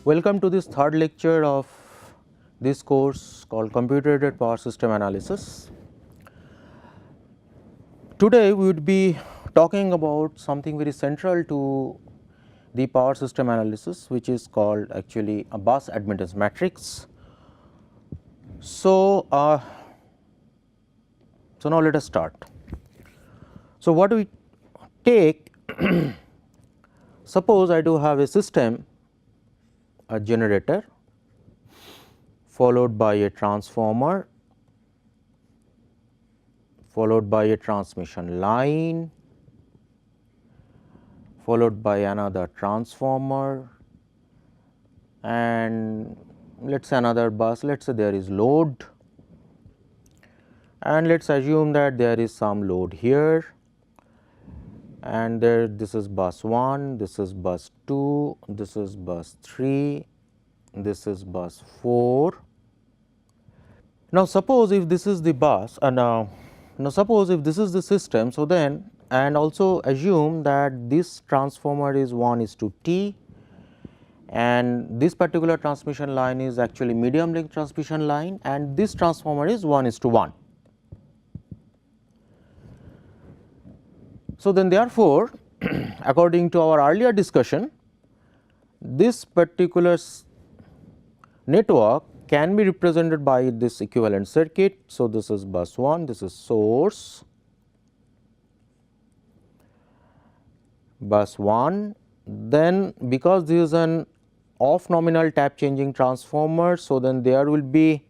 Welcome to this third lecture of this course called Computer Aided Power System Analysis. Today we would be talking about something very central to the power system analysis, which is called actually a bus admittance matrix. So now let us start. So what we take, suppose I do have a system, a generator followed by a transformer, followed by a transmission line, followed by another transformer, and let us say another bus. Let us say there is load, and let us assume that there is some load here, and this is bus 1, this is bus 2, this is bus 3, this is bus 4. Now suppose if this is the bus, now suppose if this is the system, so then, and also assume that this transformer is 1:T, and this particular transmission line is actually medium length transmission line, and this transformer is 1:1. So then therefore, according to our earlier discussion, this particular network can be represented by this equivalent circuit. So this is bus 1, this is source, bus 1, then because this is an off nominal tap changing transformer, so then there will be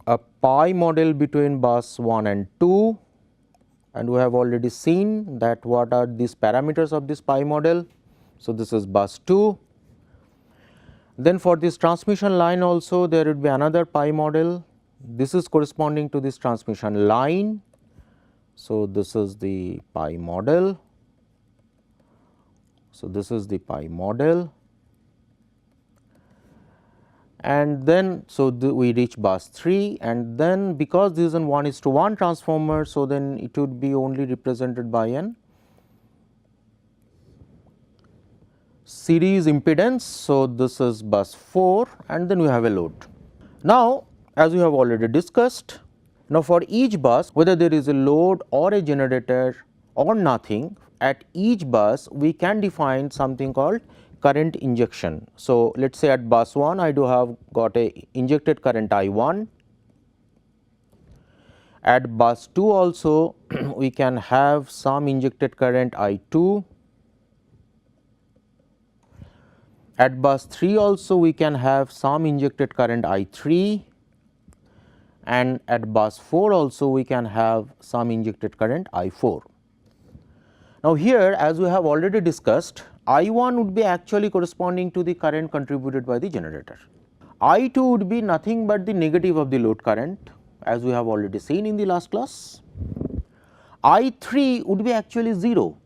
a pi model between bus 1 and 2, and we have already seen that what are these parameters of this pi model. So this is bus 2. Then for this transmission line also there would be another pi model. This is corresponding to this transmission line. So this is the pi model. So this is the pi model, and then so we reach bus 3, and then because this is an 1:1 transformer, so then it would be only represented by an series impedance. So this is bus 4, and then we have a load. Now as we have already discussed, now for each bus, whether there is a load or a generator or nothing, at each bus we can define something called current injection. So let us say at bus 1 I do have got a injected current I1, at bus 2 also we can have some injected current I2, at bus 3 also we can have some injected current I3, and at bus 4 also we can have some injected current I4. Now here, as we have already discussed, I1 would be actually corresponding to the current contributed by the generator. I2 would be nothing but the negative of the load current, as we have already seen in the last class. I3 would be actually 0,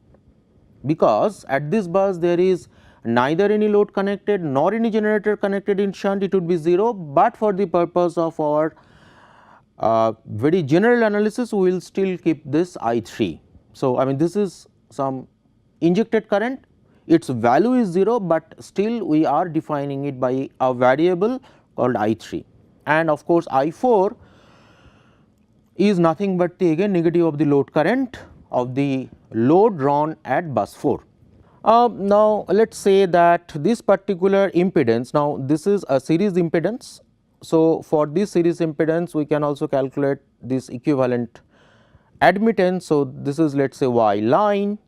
because at this bus there is neither any load connected nor any generator connected in shunt, it would be 0, but for the purpose of our very general analysis we will still keep this I3. So I mean this is some injected current, its value is 0, but still we are defining it by a variable called I3, and of course I4 is nothing but the again negative of the load current of the load drawn at bus 4. Now let us say that this particular impedance, now this is a series impedance. So for this series impedance we can also calculate this equivalent admittance. So this is let us say Y line,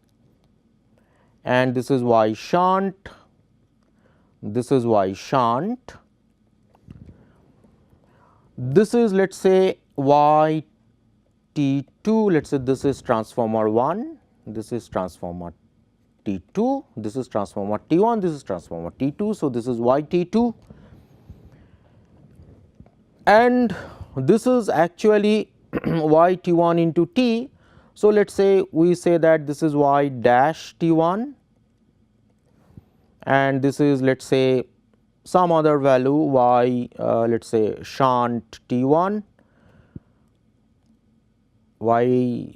and this is Y shunt, this is Y shunt, this is let us say Y T2, let us say this is transformer 1, this is transformer T2, this is transformer T1, this is transformer T2. So this is Y T2, and this is actually Y T1 into T. So let us say we say that this is Y dash T1, and this is let us say some other value Y let us say shunt T1, Y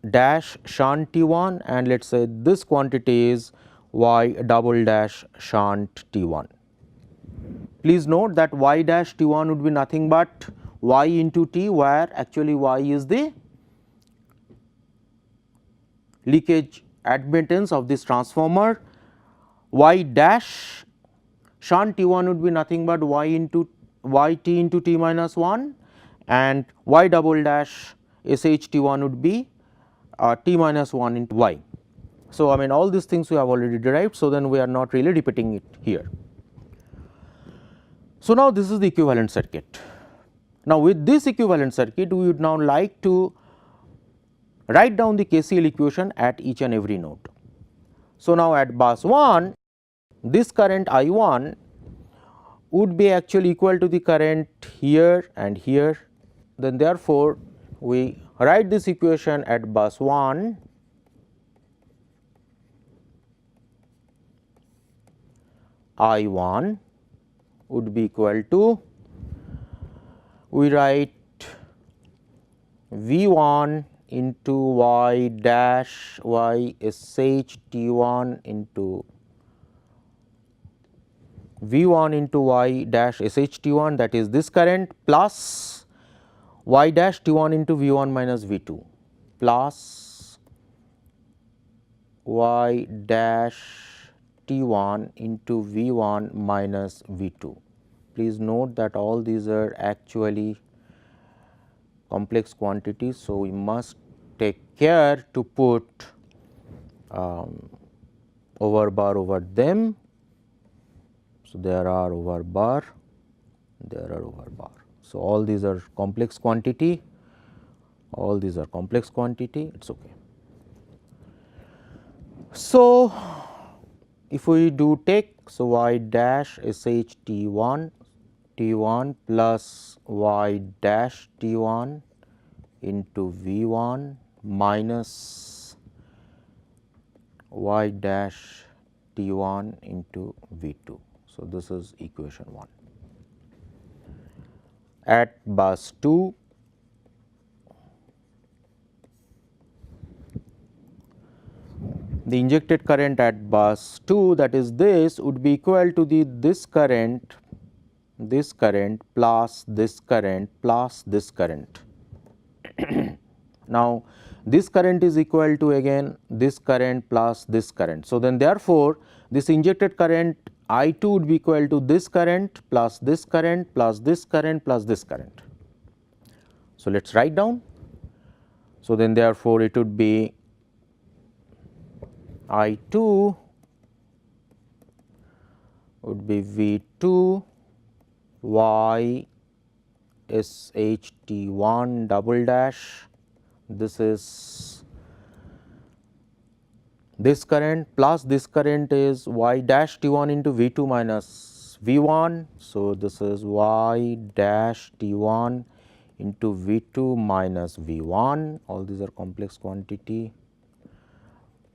dash shunt T1 and let us say this quantity is y double dash shunt T1. Please note that y dash T1 would be nothing but y into T, where actually y is the leakage admittance of this transformer. Y dash shunt T1 would be nothing but y into y T into T minus 1, and y double dash SH T1 would be T minus 1 into y. So, I mean all these things we have already derived. So, then we are not really repeating it here. So, now this is the equivalent circuit. Now, with this equivalent circuit we would now like to write down the KCL equation at each and every node. So, now at bus 1 this current I1 would be actually equal to the current here and here. Then therefore, we write this equation at bus 1 I1 would be equal to, we write V1 into y dash y sh T1 into V1 into y dash sh T1, that is this current, plus y dash T1 into V1 minus V2 plus y dash T1 into V1 minus V2. Please note that all these are actually complex quantities. So, we must take care to put over bar over them. So, there are over bar, there are over bar. So, all these are complex quantity, all these are complex quantity, it is okay. So, if we do take, so y dash sh T1 plus y dash T1 into V1 minus y dash T1 into V2. So, this is equation 1. At bus 2, the injected current at bus 2, that is this, would be equal to the this current plus this current plus this current. Now, this current is equal to again this current plus this current. So, then therefore, this injected current I2 would be equal to this current plus this current plus this current plus this current. So, let us write down. So, then therefore, it would be I2 would be V2 y SHT1 double dash, this is this current plus this current is y dash T1 into V2 minus V1. So, this is y dash T1 into V2 minus V1, all these are complex quantity,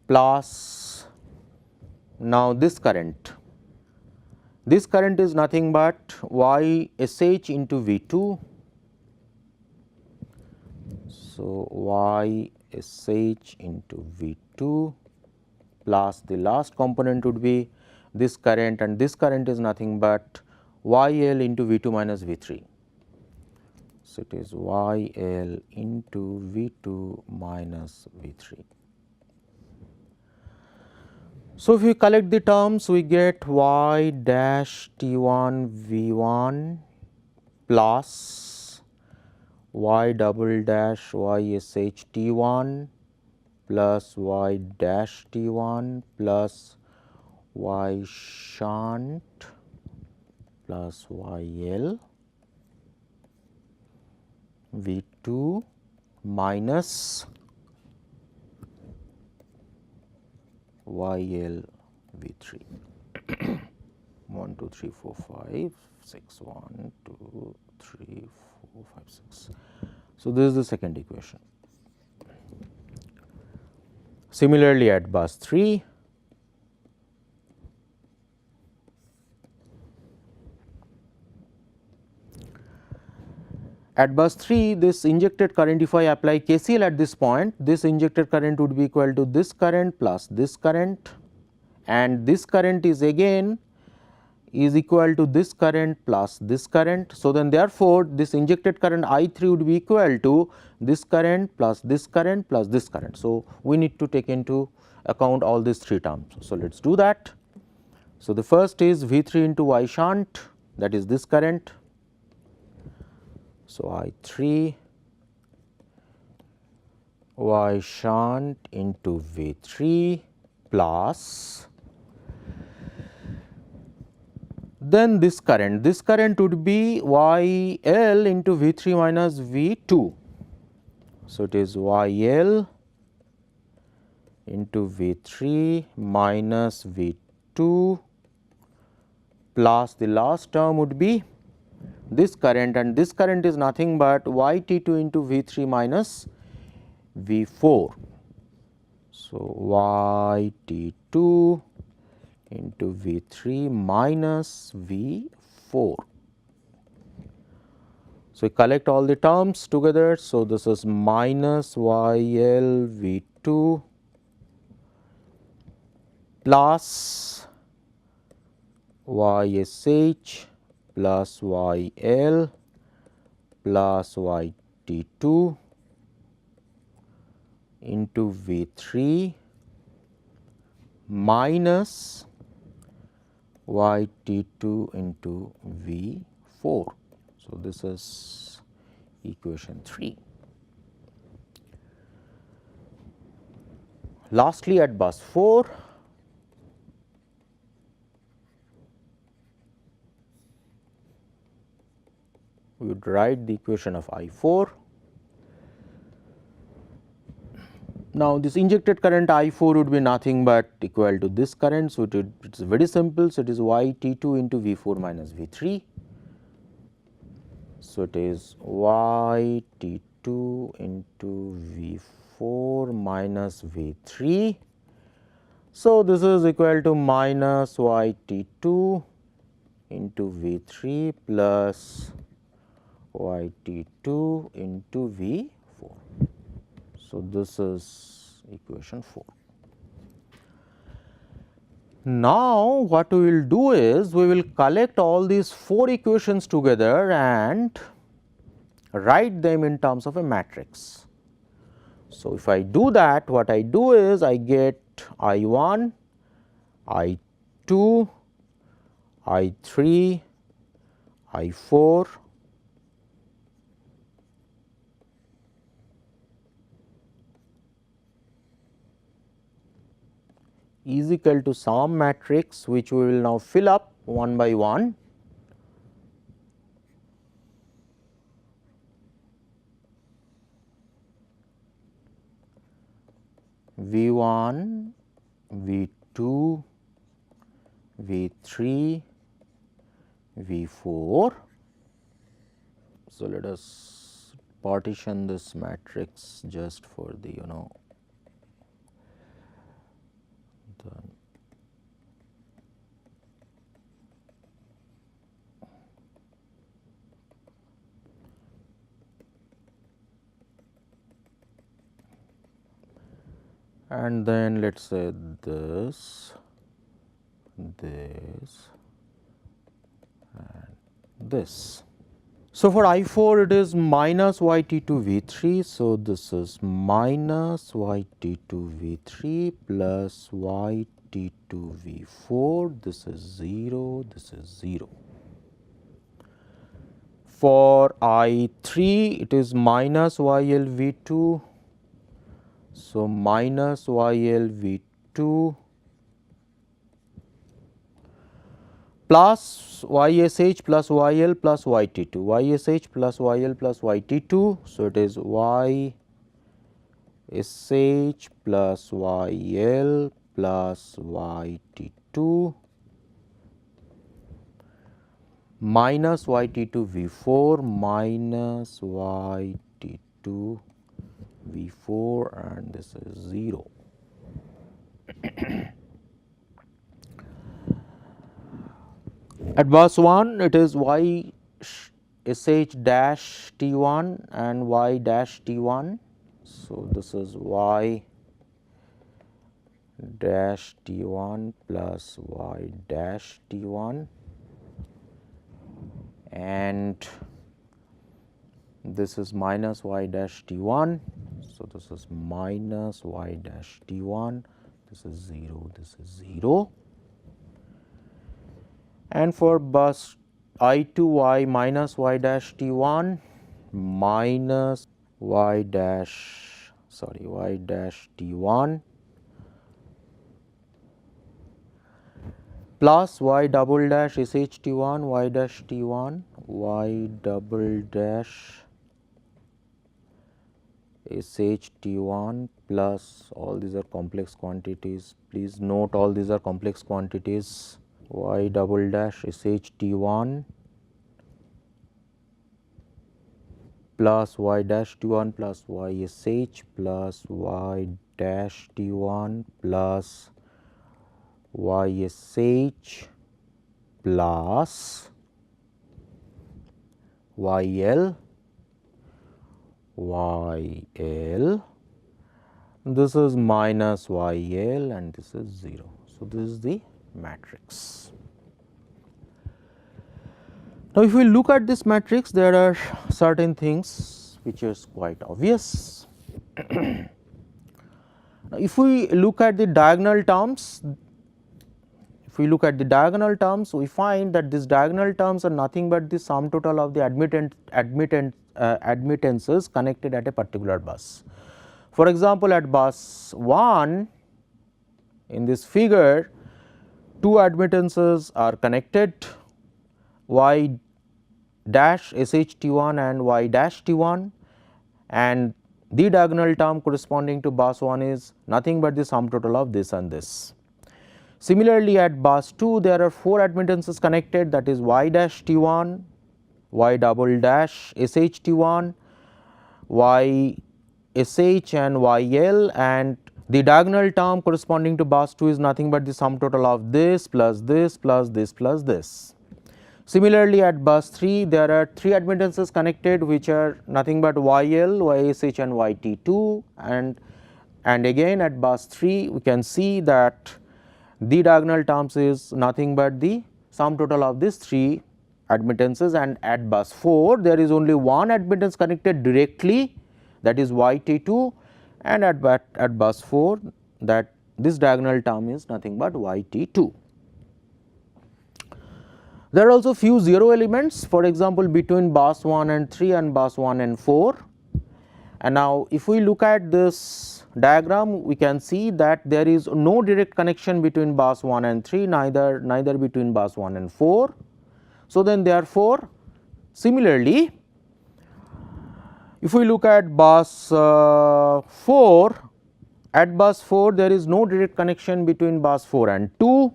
plus now this current is nothing but y sh into V2. So, y sh into V2 plus the last component would be this current, and this current is nothing but YL into V2 minus V3. So, it is YL into V2 minus V3. So, if we collect the terms, we get y dash T1 V1 plus y double dash y sh T1 plus y dash T1 plus y shunt plus YL V2 minus YL V3. 1, 2, 3, 4, 5, 6, 1, 2, 3, 4, 5, 6. So, this is the second equation. Similarly, at bus 3, At bus 3, this injected current, if I apply KCL at this point, this injected current would be equal to this current plus this current, and this current is again is equal to this current plus this current. So, then therefore, this injected current I 3 would be equal to this current plus this current plus this current. So, we need to take into account all these 3 terms. So, let us do that. So, the first is V 3 into Y shunt, that is this current. So, I 3 Y shunt into V 3 plus then this current would be Y L into V 3 minus V 2. So, it is Y L into V 3 minus V 2 plus the last term would be this current, and this current is nothing but Y T 2 into V 3 minus V 4. So, Y T 2 into V 3 minus V 4. So, we collect all the terms together. So, this is minus Y L V 2 plus Y S H plus Y L plus Y T 2 into V 3 minus Y T 2 into V 4. So, this is equation 3. Lastly, at bus 4, we would write the equation of I 4. Now, this injected current I 4 would be nothing but equal to this current. So, it is very simple. So, it is Y T 2 into V 4 minus V 3. So, it is Y T 2 into V 4 minus V 3. So, this is equal to minus Y T 2 into V 3 plus Y T 2 into V 4. So, this is equation 4. Now, what we will do is, we will collect all these 4 equations together and write them in terms of a matrix. So, if I do that, what I do is, I get I 1, I 2, I 3, I 4, is equal to some matrix, which we will now fill up one by one. V 1, V 2, V 3, V 4. So, let us partition this matrix just for the and then let us say this, this and this. So, for I 4 it is minus Y T 2 V 3. So, this is minus Y T 2 V 3 plus Y T 2 V 4, this is 0, this is 0. For I 3 it is minus Y L V 2. So, minus Y L V 2 plus Y S H plus Y L plus Y T 2, Y S H plus Y L plus Y T 2. So, it is Y S H plus Y L plus Y T 2 minus Y T 2 V 4 minus Y T 2 V 4, and this is 0. At bus 1 it is Y sh dash t1 and y dash t1. So, this is y dash t1 plus y dash t1, and this is minus y dash t1. So, this is minus y dash t1, this is 0, this is 0. And for bus I2 y minus y dash t1 minus y dash t1 plus y double dash sh t1 y dash t1 y double dash sh t1 plus, all these are complex quantities, please note all these are complex quantities, y double dash sh t1 plus y dash t1 plus y sh plus y dash t1 plus y sh plus yl yl, this is minus yl and this is 0. So, this is the matrix. Now, if we look at this matrix, there are certain things which is quite obvious. Now, if we look at the diagonal terms, we find that these diagonal terms are nothing but the sum total of the admittances connected at a particular bus. For example, at bus 1 in this figure, two admittances are connected, y dash sh t1 and y dash t1, and the diagonal term corresponding to bus 1 is nothing but the sum total of this and this. Similarly, at bus 2 there are four admittances connected, that is y dash t1, y double dash sh t1, y sh and yl, and the diagonal term corresponding to bus 2 is nothing but the sum total of this plus this plus this plus this. Similarly, at bus 3 there are three admittances connected which are nothing but yl, ysh and yt2, and again at bus 3 we can see that the diagonal terms is nothing but the sum total of these three admittances, and at bus 4 there is only one admittance connected directly, that is yt2, and at bus 4 that this diagonal term is nothing but yt2. There are also few zero elements, for example, between bus 1 and 3 and bus 1 and 4. And now, if we look at this diagram, we can see that there is no direct connection between bus 1 and 3, neither between bus 1 and 4. So, then therefore, similarly, if we look at bus 4, at bus 4 there is no direct connection between bus 4 and 2.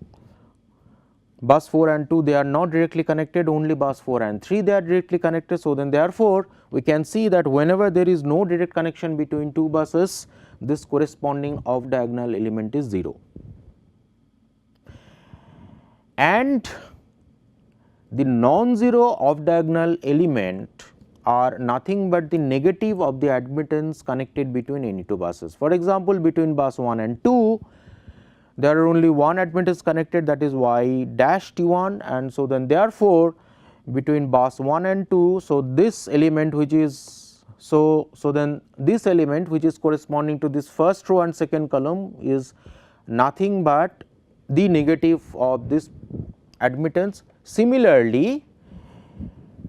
Bus 4 and 2 they are not directly connected, only bus 4 and 3 they are directly connected. So, then therefore, we can see that whenever there is no direct connection between two buses, this corresponding off diagonal element is 0. And the non-zero off diagonal element are nothing but the negative of the admittance connected between any two buses. For example, between bus 1 and 2 there are only one admittance connected, that is y dash t1, and so then therefore, between bus 1 and 2, so this element which is then this element which is corresponding to this first row and second column is nothing but the negative of this admittance. Similarly,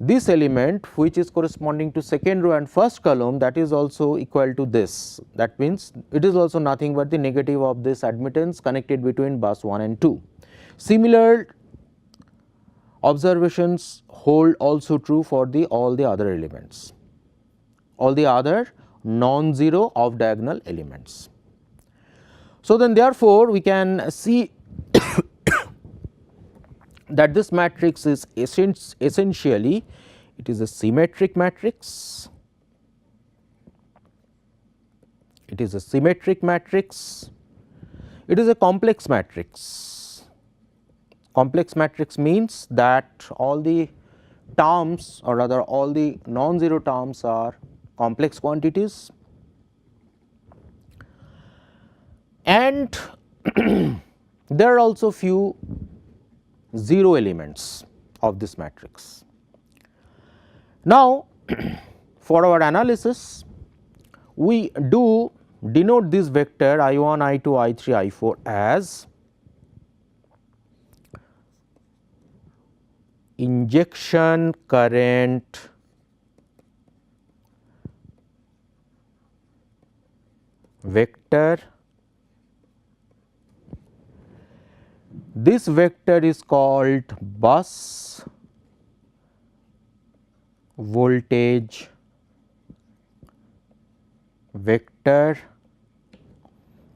this element which is corresponding to second row and first column, that is also equal to this, that means it is also nothing but the negative of this admittance connected between bus 1 and 2. Similar observations hold also true for all the other elements, all the other non-zero off diagonal elements. So, then therefore, we can see that this matrix is essentially it is a symmetric matrix. It is a symmetric matrix. It is a complex matrix. Complex matrix means that all the terms, or rather all the non-zero terms, are complex quantities, and there are also few zero elements of this matrix. Now, for our analysis, we do denote this vector I1, I2, I3, I4 as injection current vector. This vector is called bus voltage vector,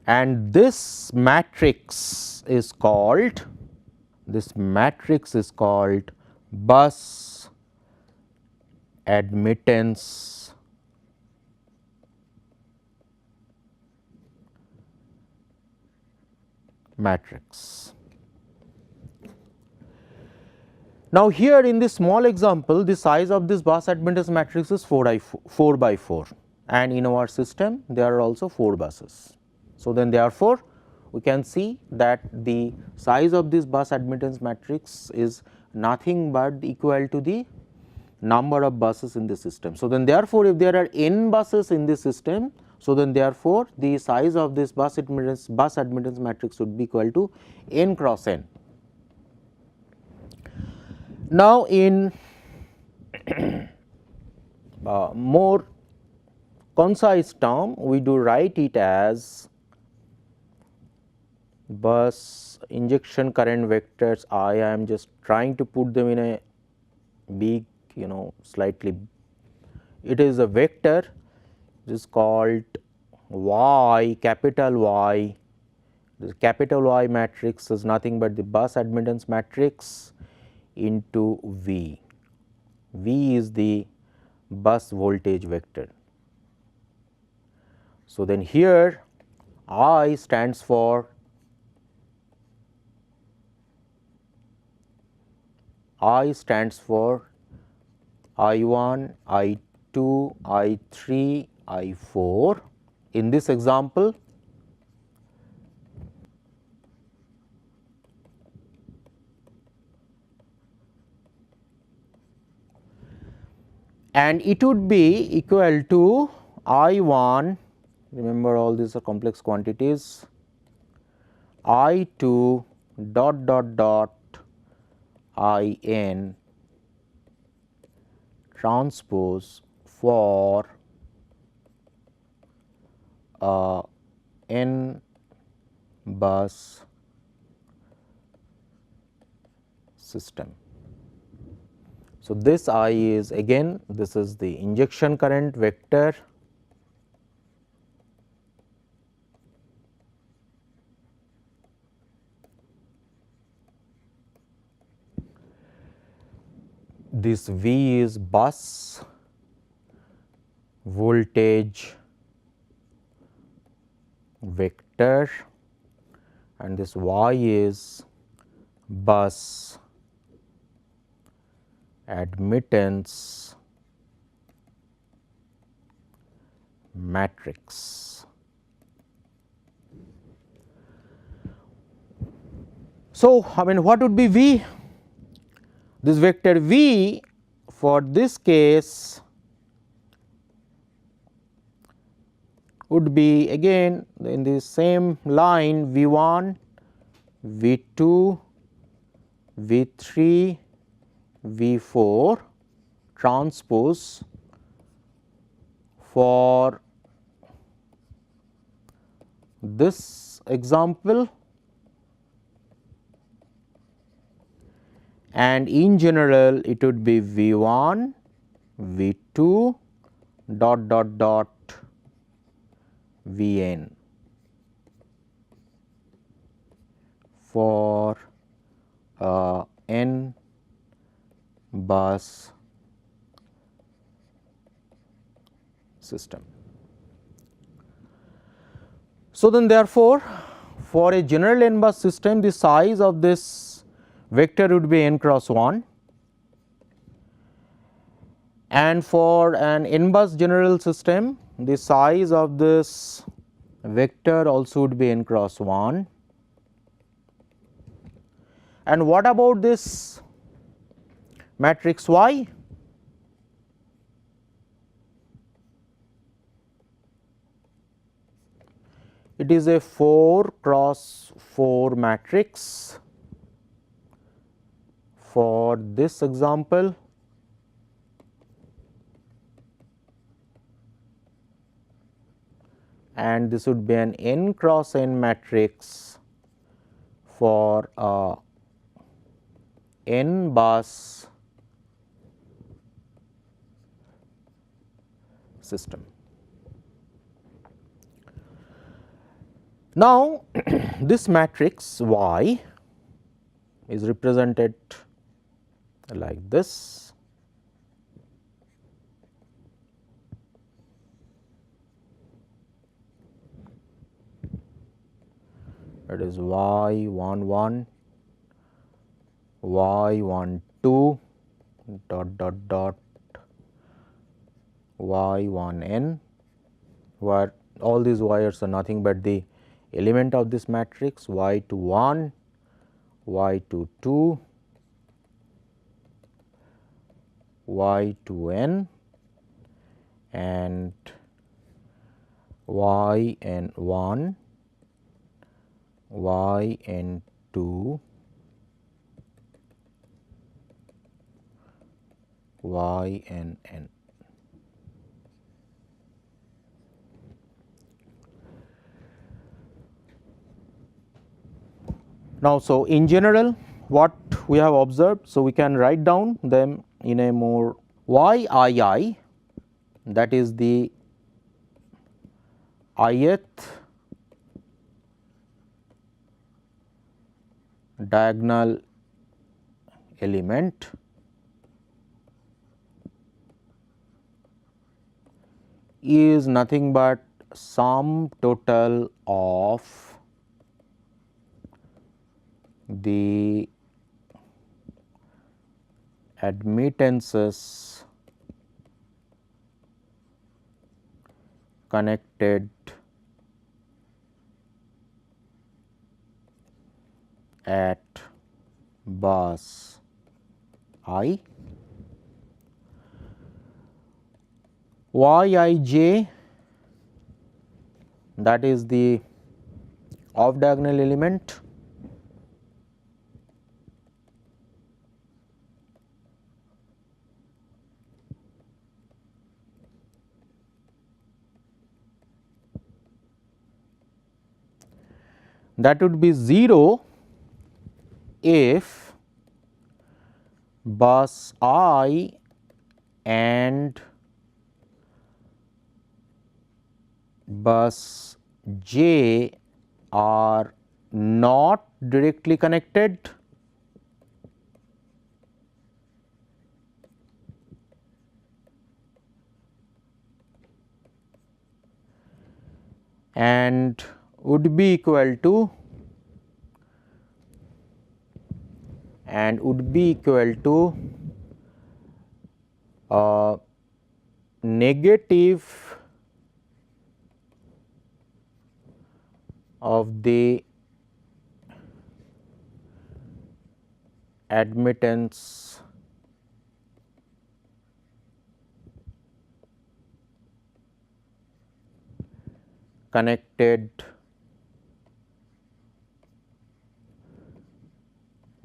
and this matrix is called bus admittance matrix. Now, here in this small example, the size of this bus admittance matrix is 4 by 4, and in our system there are also 4 buses. So, then therefore, we can see that the size of this bus admittance matrix is nothing but equal to the number of buses in the system. So, then therefore, if there are n buses in this system, so then therefore, the size of this bus admittance matrix would be equal to n cross n. Now, in more concise term, we do write it as bus injection current vectors. I am just trying to put them in a big, slightly, it is a vector, it is called Y, capital Y. The capital Y matrix is nothing but the bus admittance matrix into V. V is the bus voltage vector. So, then here I stands for I1, I2, I3, I4. In this example, and it would be equal to I1, remember all these are complex quantities, I2 dot dot dot In transpose for a n bus system. So, this I is again, this is the injection current vector, this V is bus voltage vector, and this Y is bus admittance matrix. So, I mean, what would be V? This vector V for this case would be again in the same line V1, V2, V3, V4 transpose for this example, and in general it would be V1, V2 dot dot dot Vn for n bus system. So, then therefore, for a general n bus system, the size of this vector would be n cross 1, And for an n bus general system, the size of this vector also would be n cross 1. And what about this matrix Y? It is a 4 cross 4 matrix for this example. And this would be an n cross n matrix for a n bus system. Now, this matrix Y is represented like this. It is y11, y12 dot dot dot y1n, where all these wires are nothing but the element of this matrix, y21, y22, y2n and yn1, yn2, ynn. Now, so in general what we have observed, so we can write down them in a more YII, that is the ith diagonal element is nothing but sum total of the admittances connected at bus I. Yij, that is the off diagonal element, that would be 0 if bus I and bus j are not directly connected and would be equal to negative of the admittance connected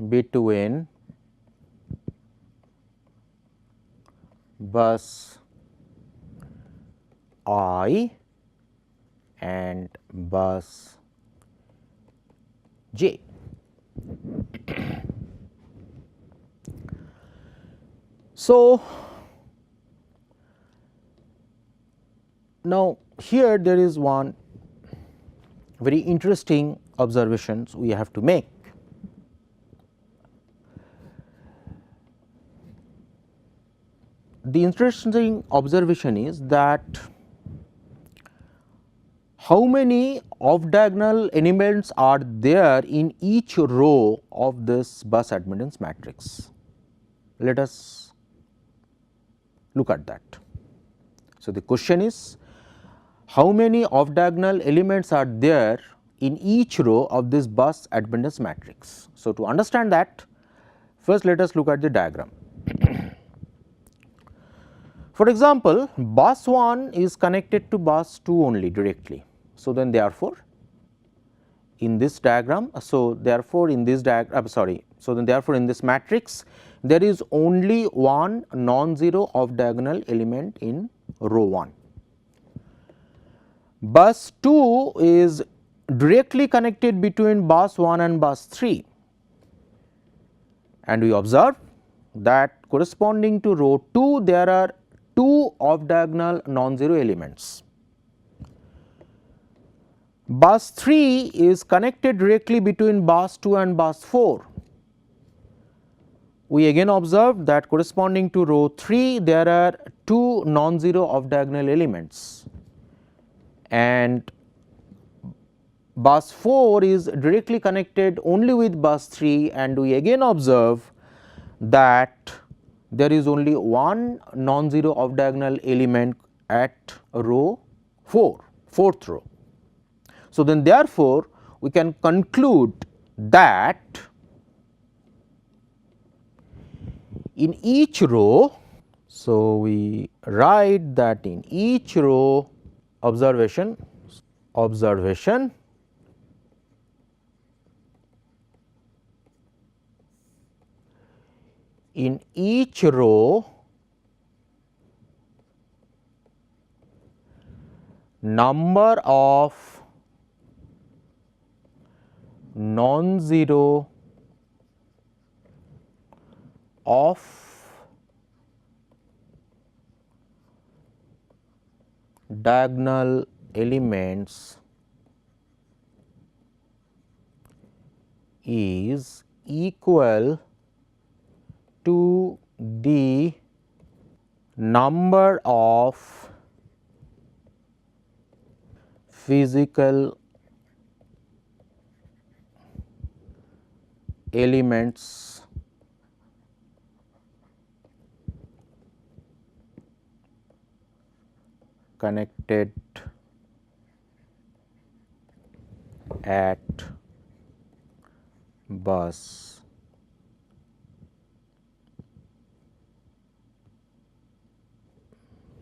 between bus I and bus j. So, now here there is one very interesting observations we have to make. The interesting observation is that how many off diagonal elements are there in each row of this bus admittance matrix. Let us Look at that. So, the question is, how many off diagonal elements are there in each row of this bus admittance matrix? So, to understand that, first let us look at the diagram. For example, bus 1 is connected to bus 2 only directly. So, then therefore, in this diagram, so therefore, in this diagram so then therefore, in this matrix there is only one non-zero off diagonal element in row 1. Bus 2 is directly connected between bus 1 and bus 3, and we observe that corresponding to row 2 there are 2 off diagonal non-zero elements. Bus 3 is connected directly between bus 2 and bus 4. We again observe that corresponding to row 3 there are 2 non-zero off diagonal elements, and bus 4 is directly connected only with bus 3, and we again observe that there is only one non-zero off diagonal element at row 4, fourth row. So, then therefore, we can conclude that in each row, so we write that in each row observation in each row number of non-zero off diagonal elements is equal to the number of physical elements connected at bus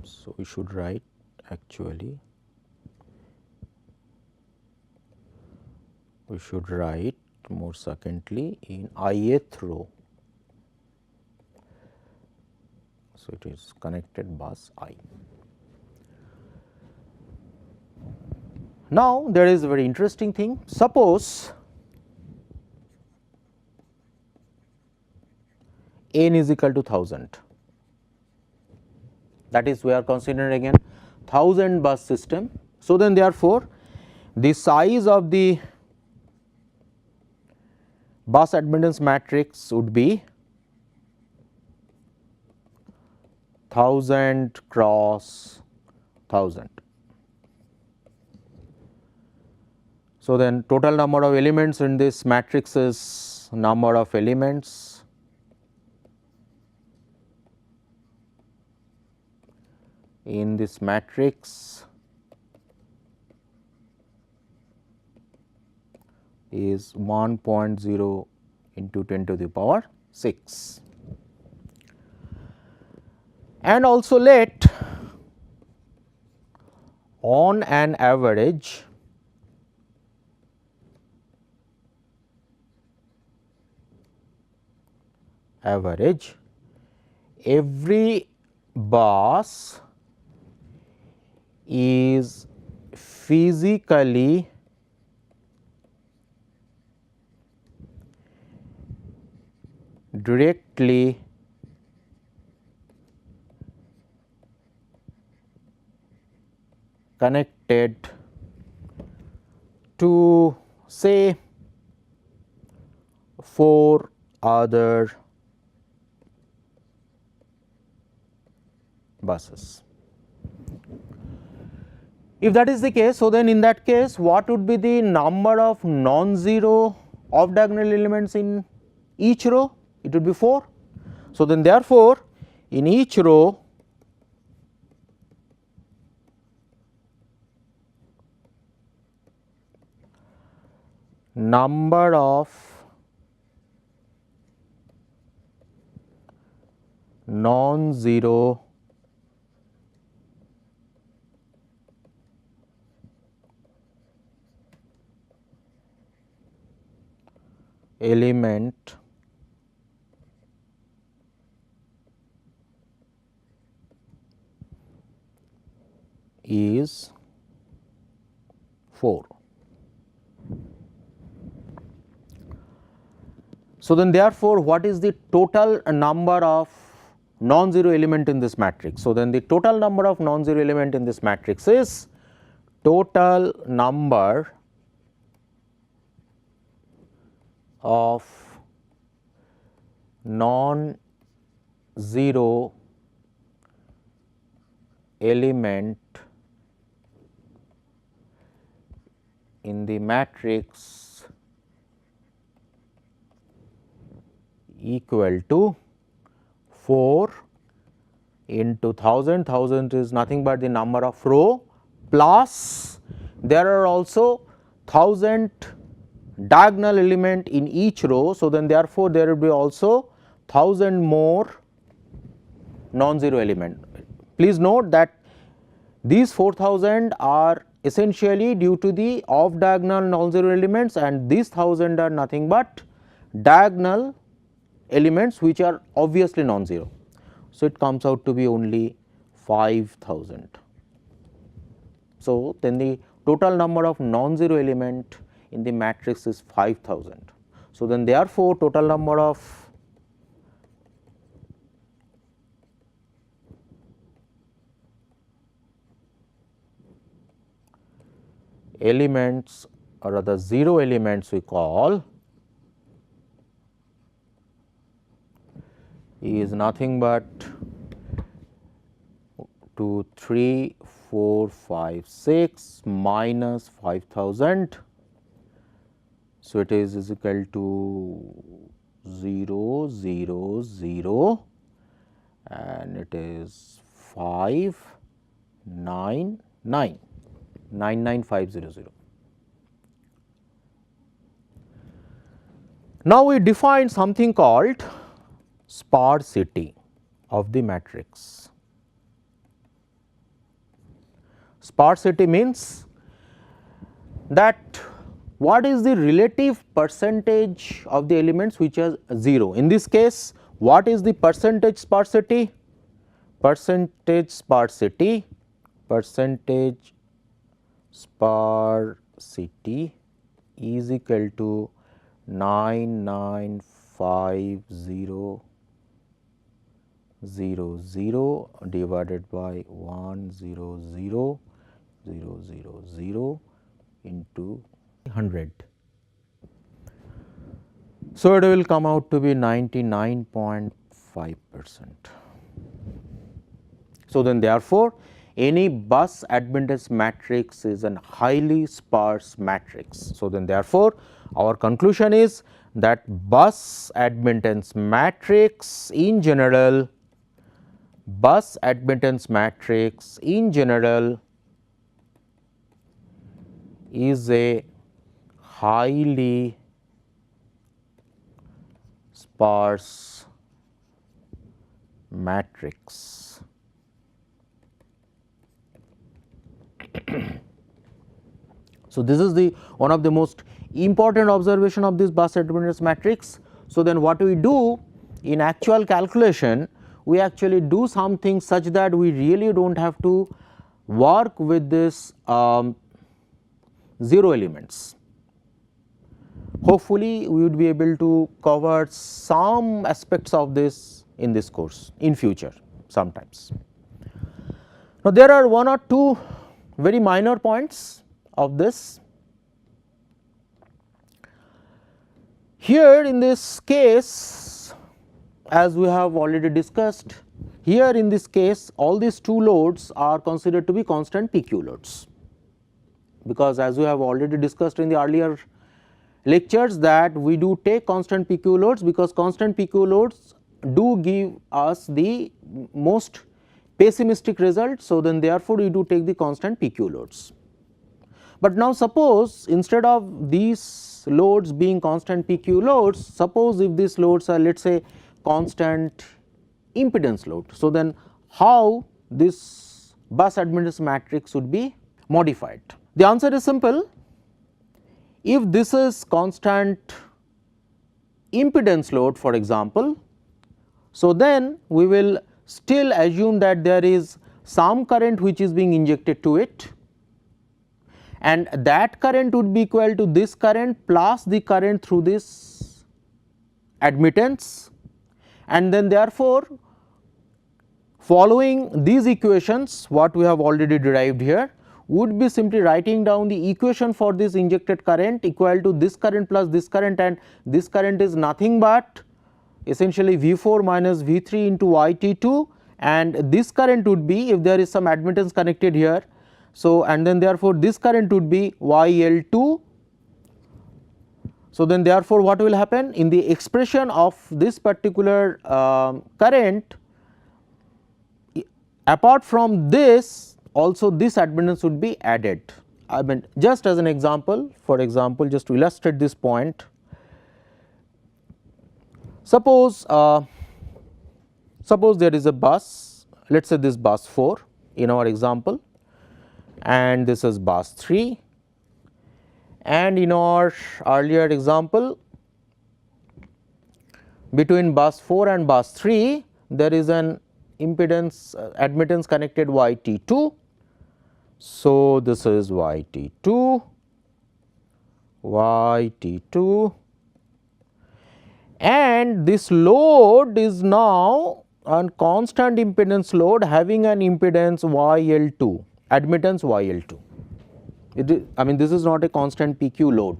so we should write actually we should write more secondly in ith row. So, it is connected bus I. Now, there is a very interesting thing. Suppose n is equal to 1000, that is we are considering again 1000 bus system. So, then therefore, the size of the bus admittance matrix would be 1000 cross 1000. So, then total number of elements in this matrix is number of elements in this matrix is 1.0 into 10 to the power 6. And also let on an average every bus is physically directly connected to say 4 other buses. If that is the case, so then in that case what would be the number of non-zero off diagonal elements in each row? It would be 4. So, then therefore, in each row number of non-zero element is 4. So, then therefore, what is the total number of non-zero element in this matrix? So, then the total number of non-zero element in this matrix is total number of non-zero element in the matrix equal to 4 into 1000, 1000 is nothing but the number of row, plus there are also 1000 diagonal element in each row. So, then therefore, there will be also 1000 more non-zero element. Please note that these 4000 are essentially due to the off diagonal non-zero elements, and these 1000 are nothing but diagonal elements which are obviously non-zero. So, it comes out to be only 5000. So, then the total number of non-zero element in the matrix is 5000. So, then therefore, total number of elements, or rather zero elements we call, is nothing but 2, 3, 4, 5, 6 minus 5000. So, it is equal to 0, 0, 0, and it is 5, 9, 9, 99500. Now, we define something called sparsity of the matrix. Sparsity means that what is the relative percentage of the elements which are 0. In this case, what is the percentage sparsity? Percentage sparsity is equal to 99500 divided by 100,000 into 100. So, it will come out to be 99.5%. So, then therefore, any bus admittance matrix is a highly sparse matrix. So, then therefore, our conclusion is that bus admittance matrix in general, is a highly sparse matrix. So, this is the one of the most important observation of this bus admittance matrix. So, then what we do in actual calculation, we actually do something such that we really do not have to work with this 0 elements. Hopefully, we would be able to cover some aspects of this in this course in future sometimes. Now, there are one or two very minor points of this. Here in this case, as we have already discussed, here in this case all these two loads are considered to be constant PQ loads, because as we have already discussed in the earlier lectures that we do take constant PQ loads, because constant PQ loads do give us the most pessimistic result. So, then therefore, we do take the constant PQ loads. But now suppose instead of these loads being constant PQ loads, suppose if these loads are, let us say, constant impedance load. So, then how this bus admittance matrix would be modified? The answer is simple. If this is constant impedance load, for example, so then we will still assume that there is some current which is being injected to it, and that current would be equal to this current plus the current through this admittance, and then therefore, following these equations what we have already derived here would be simply writing down the equation for this injected current equal to this current plus this current, and this current is nothing but essentially V4 minus V3 into YT2, and this current would be, if there is some admittance connected here, so and then therefore this current would be YL2. So, then therefore, what will happen in the expression of this particular current, apart from this also this admittance would be added. I mean, just as an example, for example, just to illustrate this point, suppose there is a bus, let us say this bus 4 in our example, and this is bus 3, and in our earlier example between bus 4 and bus 3 there is an impedance admittance connected YT2. So, this is YT2, and this load is now a constant impedance load having an impedance YL2, admittance YL2. I mean, this is not a constant PQ load.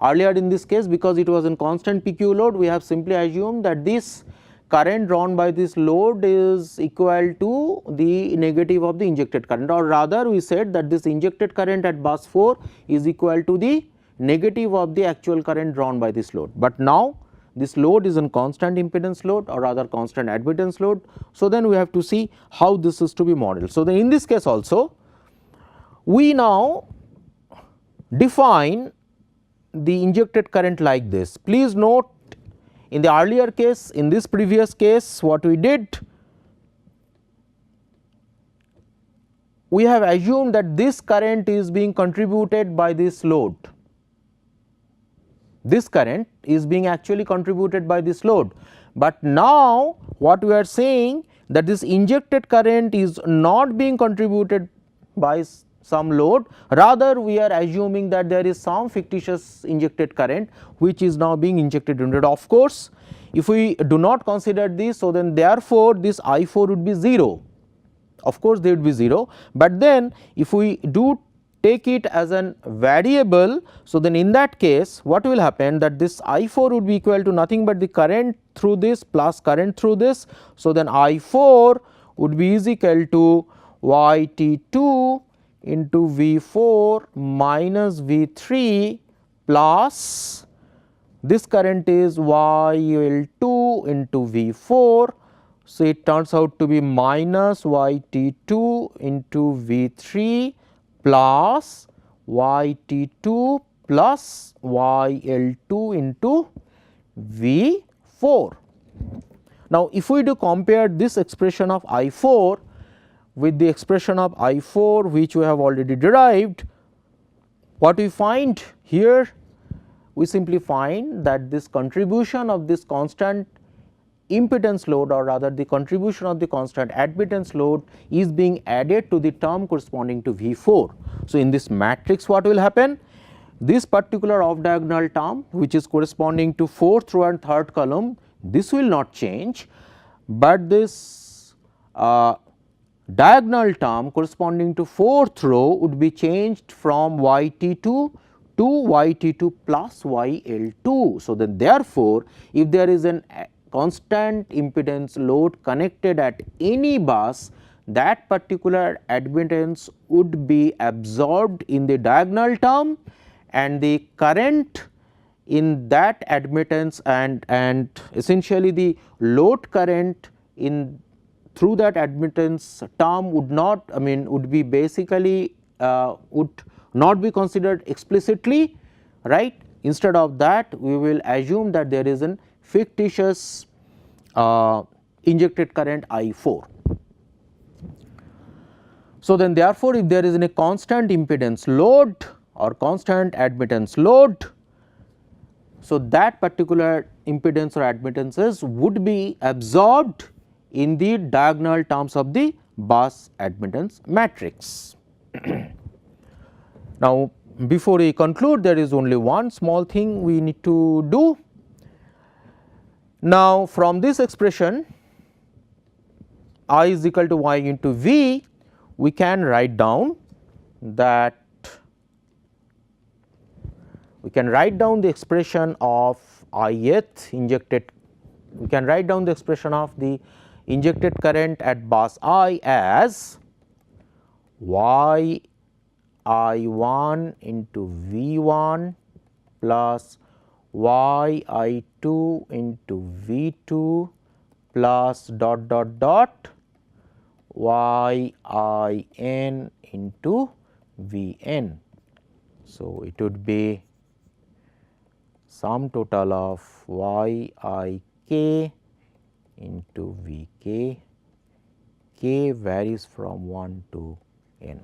Earlier in this case, because it was a constant PQ load, we have simply assumed that this current drawn by this load is equal to the negative of the injected current, or rather we said that this injected current at bus 4 is equal to the negative of the actual current drawn by this load. But now this load is a constant impedance load, or rather constant admittance load. So, then we have to see how this is to be modeled. So, then in this case also we now define the injected current like this. Please note, in the earlier case, in this previous case, what we did, we have assumed that this current is being contributed by this load. This current is being actually contributed by this load, but now what we are saying that this injected current is not being contributed by some load, rather we are assuming that there is some fictitious injected current which is now being injected into it. Of course, if we do not consider this, so then therefore this I4 would be 0, of course they would be 0, but then if we do take it as an variable, so then in that case what will happen, that this I4 would be equal to nothing but the current through this plus current through this. So, then I4 would be is equal to YT2 into V4 minus V3 plus this current is YL2 into V4. So, it turns out to be minus YT2 into V3 plus YT2 plus YL2 into V4. Now, if we do compare this expression of I4 with the expression of I4 which we have already derived, what we find here, we simply find that this contribution of this constant impedance load, or rather the contribution of the constant admittance load, is being added to the term corresponding to V4. So, in this matrix what will happen, this particular off diagonal term which is corresponding to 4th row and 3rd column, this will not change, but this diagonal term corresponding to 4th row would be changed from YT2 to YT2 plus YL2. So, then therefore, if there is an constant impedance load connected at any bus, that particular admittance would be absorbed in the diagonal term, and the current in that admittance and essentially the load current in through that admittance term would not, I mean, would be basically would not be considered explicitly, right. Instead of that, we will assume that there is an fictitious injected current I4. So, then therefore, if there is a constant impedance load or constant admittance load, so that particular impedance or admittances would be absorbed in the diagonal terms of the bus admittance matrix. Now, before we conclude, there is only one small thing we need to do. Now, from this expression I is equal to y into V, we can write down that the expression of ith injected, we can write down the expression of the injected current at bus I as y I1 into V1 plus y I2 into V2 plus dot dot dot y I n into V n. So, it would be sum total of y I k into V k, k varies from 1 to n.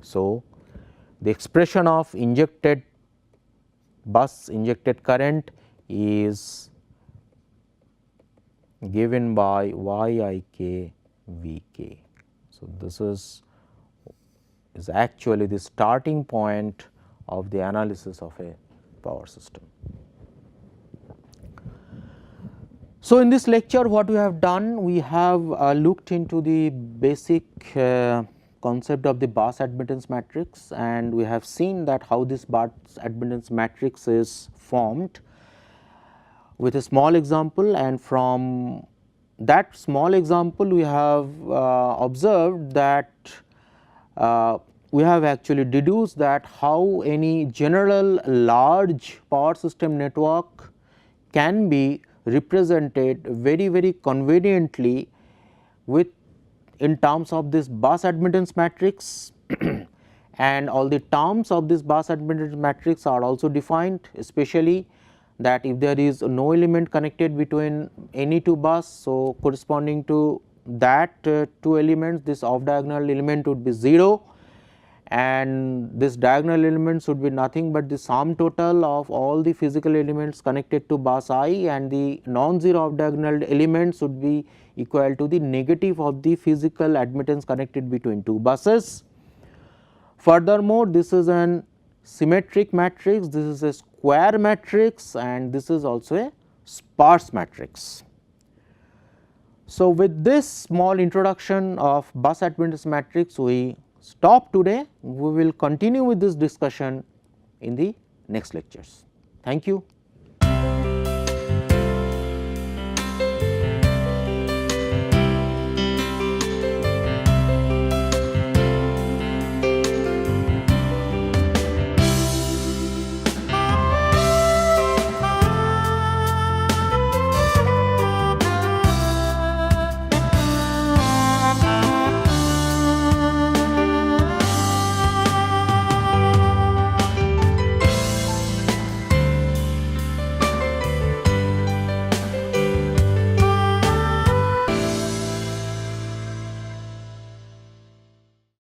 So, the expression of bus injected current is given by y I k V k. So, this is actually the starting point of the analysis of a power system. So, in this lecture what we have done, we have looked into the basic concept of the bus admittance matrix, and we have seen that how this bus admittance matrix is formed with a small example, and from that small example we have observed that we have actually deduced that how any general large power system network can be represented very conveniently with in terms of this bus admittance matrix and all the terms of this bus admittance matrix are also defined, especially that if there is no element connected between any two bus. So, corresponding to that two elements, this off diagonal element would be 0, and this diagonal element should be nothing but the sum total of all the physical elements connected to bus I, and the non-zero off diagonal element should be equal to the negative of the physical admittance connected between two buses. Furthermore, this is an symmetric matrix, this is a square matrix, and this is also a sparse matrix. So, with this small introduction of bus admittance matrix, we stop today. We will continue with this discussion in the next lectures. Thank you.